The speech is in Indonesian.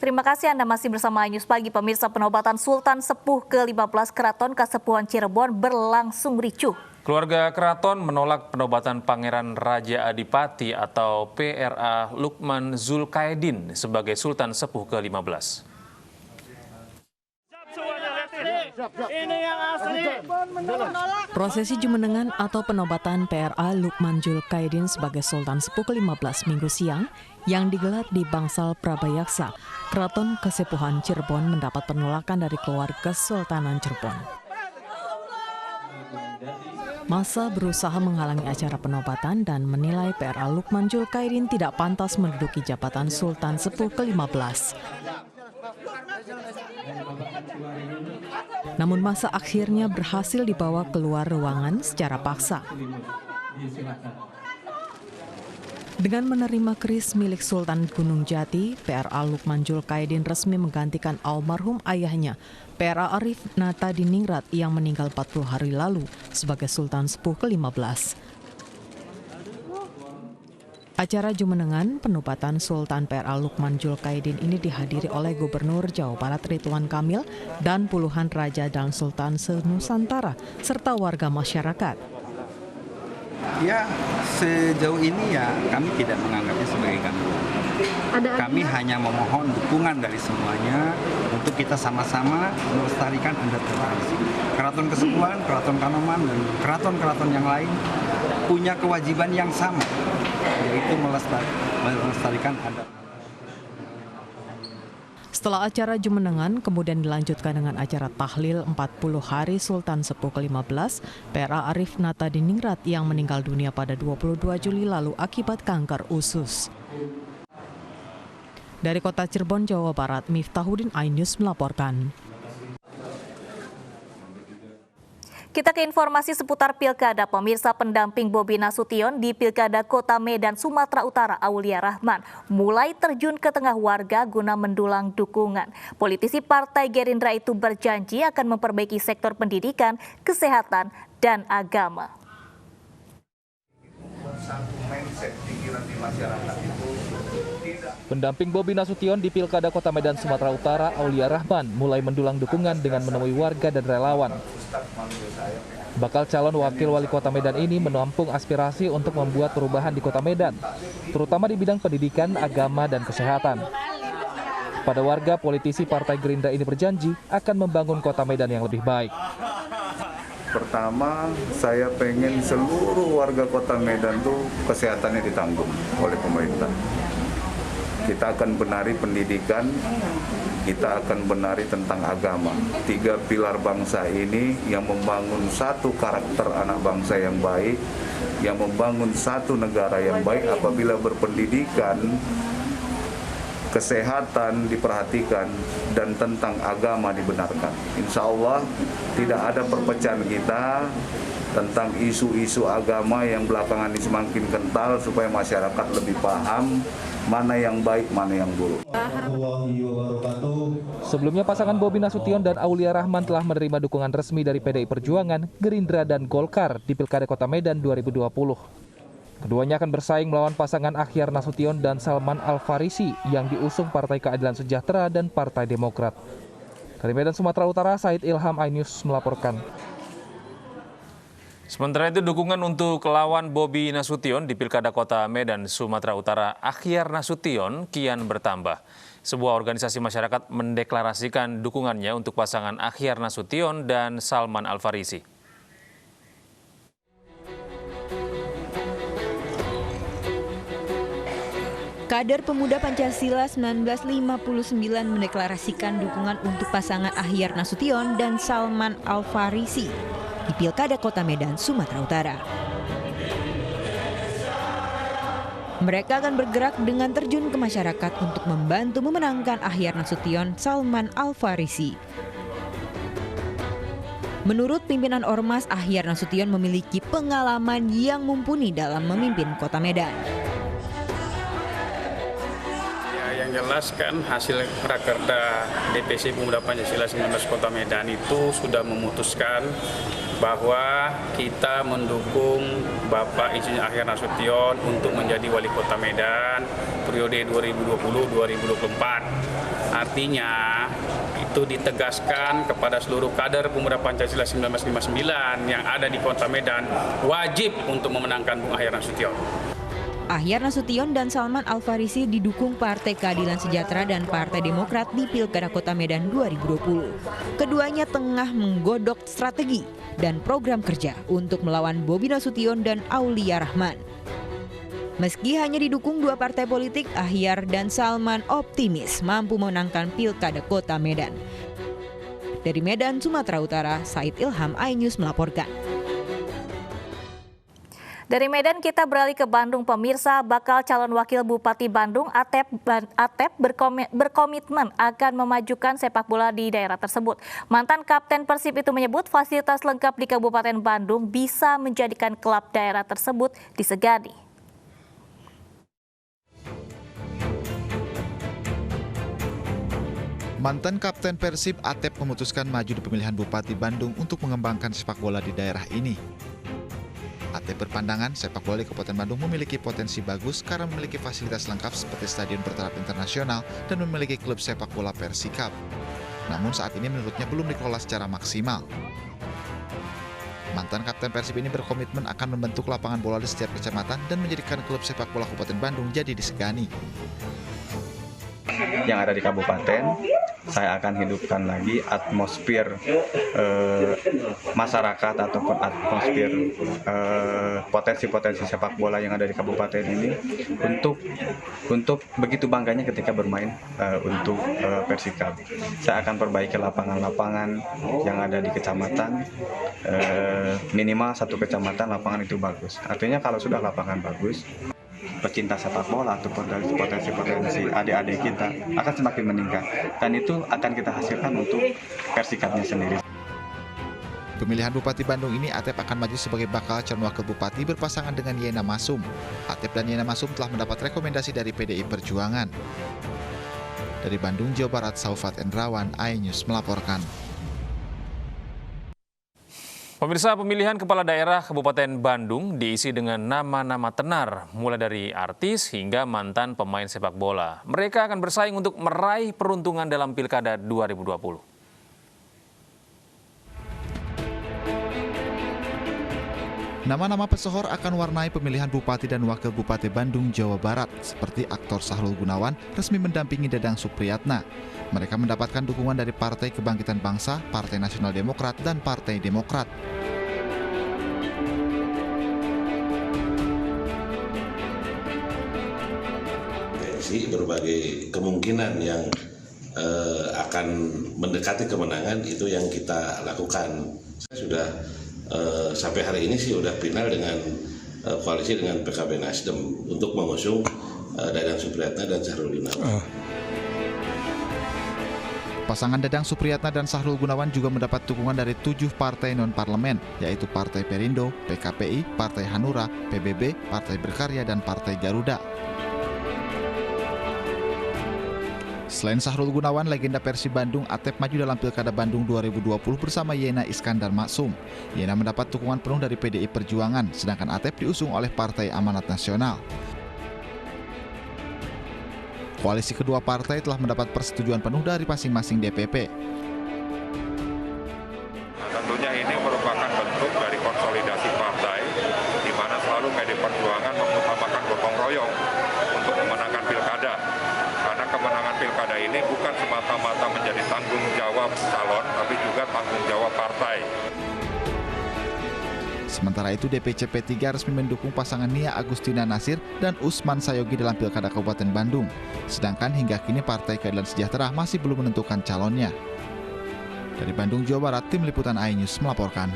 Terima kasih Anda masih bersama iNews Pagi. Pemirsa, penobatan Sultan Sepuh ke-15 Keraton Kasepuhan Cirebon berlangsung ricuh. Keluarga keraton menolak penobatan Pangeran Raja Adipati atau PRA Lukman Zulkaedin sebagai Sultan Sepuh ke-15. Prosesi jumenengan atau penobatan PRA Lukman Zulkaedin sebagai Sultan Sepuh ke-15 Minggu siang yang digelar di Bangsal Prabayaksa, Keraton Kasepuhan Cirebon mendapat penolakan dari keluarga Kesultanan Cirebon. Massa berusaha menghalangi acara penobatan dan menilai PRA Lukman Zulkaedin tidak pantas menduduki jabatan Sultan Sepuh ke-15. Namun massa akhirnya berhasil dibawa keluar ruangan secara paksa. Dengan menerima keris milik Sultan Gunung Jati, PRA Lukman Zulkaedin resmi menggantikan almarhum ayahnya, PRA Arif Natadiningrat yang meninggal 40 hari lalu sebagai Sultan Sepuh ke-15. Acara jumenengan penobatan Sultan PRA Lukman Zulkaedin ini dihadiri oleh Gubernur Jawa Barat Ridwan Kamil dan puluhan raja dan sultan se-Nusantara serta warga masyarakat. Ya, sejauh ini ya kami tidak menganggapnya sebagai gangguan. Kami hanya memohon dukungan dari semuanya untuk kita sama-sama melestarikan adat tradisi. Keraton Kasepuhan, Keraton Kanoman, dan keraton-keraton yang lain punya kewajiban yang sama, yaitu melestarikan adat. Setelah acara jumenengan, kemudian dilanjutkan dengan acara tahlil 40 hari Sultan Sepuh ke-15, PRA Arif Natadiningrat yang meninggal dunia pada 22 Juli lalu akibat kanker usus. Dari kota Cirebon, Jawa Barat, Miftahudin, iNews melaporkan. Kita ke informasi seputar Pilkada. Pemirsa, pendamping Bobi Nasution di Pilkada Kota Medan, Sumatera Utara, Aulia Rahman, mulai terjun ke tengah warga guna mendulang dukungan. Politisi Partai Gerindra itu berjanji akan memperbaiki sektor pendidikan, kesehatan, dan agama. Pendamping Bobi Nasution di Pilkada Kota Medan, Sumatera Utara, Aulia Rahman, mulai mendulang dukungan dengan menemui warga dan relawan. Bakal calon wakil wali kota Medan ini menampung aspirasi untuk membuat perubahan di kota Medan, terutama di bidang pendidikan, agama, dan kesehatan. Pada warga, politisi Partai Gerindra ini berjanji akan membangun kota Medan yang lebih baik. Pertama, saya pengen seluruh warga kota Medan tuh kesehatannya ditanggung oleh pemerintah. Kita akan benahi pendidikan, kita akan benahi tentang agama. 3 pilar bangsa ini yang membangun satu karakter anak bangsa yang baik, yang membangun satu negara yang baik apabila berpendidikan, kesehatan diperhatikan, dan tentang agama dibenarkan. Insya Allah tidak ada perpecahan kita tentang isu-isu agama yang belakangan ini semakin kental supaya masyarakat lebih paham mana yang baik, mana yang buruk. Sebelumnya pasangan Bobi Nasution dan Aulia Rahman telah menerima dukungan resmi dari PDI Perjuangan, Gerindra, dan Golkar di Pilkada Kota Medan 2020. Keduanya akan bersaing melawan pasangan Akhyar Nasution dan Salman Al-Farisi yang diusung Partai Keadilan Sejahtera dan Partai Demokrat. Dari Medan, Sumatera Utara, Said Ilham, iNews melaporkan. Sementara itu, dukungan untuk lawan Bobi Nasution di Pilkada Kota Medan, Sumatera Utara, Akhyar Nasution, kian bertambah. Sebuah organisasi masyarakat mendeklarasikan dukungannya untuk pasangan Akhyar Nasution dan Salman Al-Farisi. Kader Pemuda Pancasila 1959 mendeklarasikan dukungan untuk pasangan Akhyar Nasution dan Salman Al-Farisi di Pilkada Kota Medan, Sumatera Utara. Mereka akan bergerak dengan terjun ke masyarakat untuk membantu memenangkan Akhyar Nasution Salman Al-Farisi. Menurut pimpinan Ormas, Akhyar Nasution memiliki pengalaman yang mumpuni dalam memimpin Kota Medan. Yang jelas kan hasil Rakerda DPC Pemuda Pancasila 19 Kota Medan itu sudah memutuskan bahwa kita mendukung Bapak Insinyur Akhyar Nasution untuk menjadi wali kota Medan periode 2020-2024. Artinya itu ditegaskan kepada seluruh kader Pemuda Pancasila 1959 yang ada di Kota Medan wajib untuk memenangkan Bung Ahyar Nasution. Ahyar Nasution dan Salman Al-Farisi didukung Partai Keadilan Sejahtera dan Partai Demokrat di Pilkada Kota Medan 2020. Keduanya tengah menggodok strategi dan program kerja untuk melawan Bobi Nasution dan Aulia Rahman. Meski hanya didukung dua partai politik, Ahyar dan Salman optimis mampu memenangkan Pilkada Kota Medan. Dari Medan, Sumatera Utara, Said Ilham, iNews melaporkan. Dari Medan kita beralih ke Bandung, pemirsa. Bakal calon wakil Bupati Bandung Atep berkomitmen akan memajukan sepak bola di daerah tersebut. Mantan Kapten Persib itu menyebut fasilitas lengkap di Kabupaten Bandung bisa menjadikan klub daerah tersebut disegani. Mantan Kapten Persib Atep memutuskan maju di pemilihan Bupati Bandung untuk mengembangkan sepak bola di daerah ini. Atep berpandangan sepak bola di Kabupaten Bandung memiliki potensi bagus karena memiliki fasilitas lengkap seperti stadion bertaraf internasional dan memiliki klub sepak bola Persikab. Namun saat ini menurutnya belum dikelola secara maksimal. Mantan Kapten Persib ini berkomitmen akan membentuk lapangan bola di setiap kecamatan dan menjadikan klub sepak bola Kabupaten Bandung jadi disegani. Yang ada di kabupaten, saya akan hidupkan lagi atmosfer masyarakat ataupun atmosfer potensi-potensi sepak bola yang ada di kabupaten ini untuk begitu bangganya ketika bermain untuk Persikab. Saya akan perbaiki lapangan-lapangan yang ada di kecamatan, minimal satu kecamatan lapangan itu bagus. Artinya kalau sudah lapangan bagus, pecinta sepak bola ataupun dari potensi-potensi adik-adik kita akan semakin meningkat, dan itu akan kita hasilkan untuk Persikabnya sendiri. Pemilihan Bupati Bandung ini Atep akan maju sebagai bakal calon wakil bupati berpasangan dengan Yena Masum. Atep dan Yena Masum telah mendapat rekomendasi dari PDI Perjuangan. Dari Bandung, Jawa Barat, Saufat Endrawan, iNews melaporkan. Pemirsa, pemilihan kepala daerah Kabupaten Bandung diisi dengan nama-nama tenar, mulai dari artis hingga mantan pemain sepak bola. Mereka akan bersaing untuk meraih peruntungan dalam Pilkada 2020. Nama-nama pesohor akan warnai pemilihan Bupati dan Wakil Bupati Bandung, Jawa Barat, seperti aktor Sahrul Gunawan resmi mendampingi Dadang Supriyatna. Mereka mendapatkan dukungan dari Partai Kebangkitan Bangsa, Partai Nasional Demokrat, dan Partai Demokrat. Berbagai kemungkinan yang akan mendekati kemenangan itu yang kita lakukan. Sudah sampai hari ini sih udah final dengan koalisi dengan PKB Nasdem untuk mengusung Dadang Supriyatna dan Sahrul Gunawan. Pasangan Dadang Supriyatna dan Sahrul Gunawan juga mendapat dukungan dari 7 partai non-parlemen, yaitu Partai Perindo, PKPI, Partai Hanura, PBB, Partai Berkarya, dan Partai Garuda. Selain Sahrul Gunawan, legenda Persib Bandung Atep maju dalam Pilkada Bandung 2020 bersama Yena Iskandar Maksum. Yena mendapat dukungan penuh dari PDI Perjuangan, sedangkan Atep diusung oleh Partai Amanat Nasional. Koalisi kedua partai telah mendapat persetujuan penuh dari masing-masing DPP. Tentunya ini merupakan bentuk dari konsolidasi partai, di mana selalu PDI Perjuangan mengutamakan gotong royong untuk memenangkan pilkada. Karena kemenangan pilkada ini bukan semata-mata menjadi tanggung jawab calon, tapi juga tanggung jawab partai. Sementara itu, DPC P3 resmi mendukung pasangan Nia Agustina Nasir dan Usman Sayogi dalam Pilkada Kabupaten Bandung. Sedangkan hingga kini Partai Keadilan Sejahtera masih belum menentukan calonnya. Dari Bandung, Jawa Barat, Tim Liputan iNews melaporkan.